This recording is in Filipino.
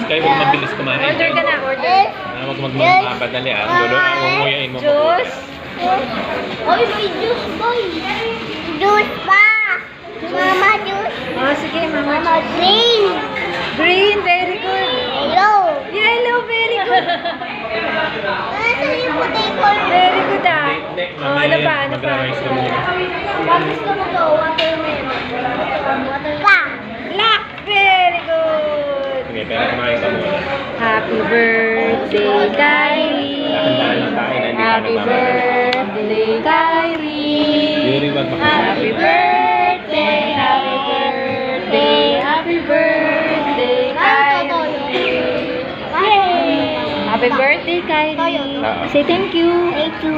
Kaya huwag mabilis kumain. Order ka na, order. Huwag magmamadali ah. Lolo, umuyain mo. Juice. Oy, may juice, boy. Juice pa. Mama, juice. Oh, sige, mama. Mama, green. Green, very good. Yellow. Yellow, very good. Nasaan yung potato? Very good ah. Hindi, Oh, ano pa, ano pa? Magra-rice ka muna. What gusto mo to? Watermelon. Black. Black, very good. Sige, pero kumain ka muna. Happy birthday, Kylie. Tandaan lang tayo na hindi ka Happy birthday, Kylie. Yuri, wag makakain. Happy birthday, happy birthday, happy birthday, Kylie. Happy birthday, Kylie. Oo. Say thank you. Thank you.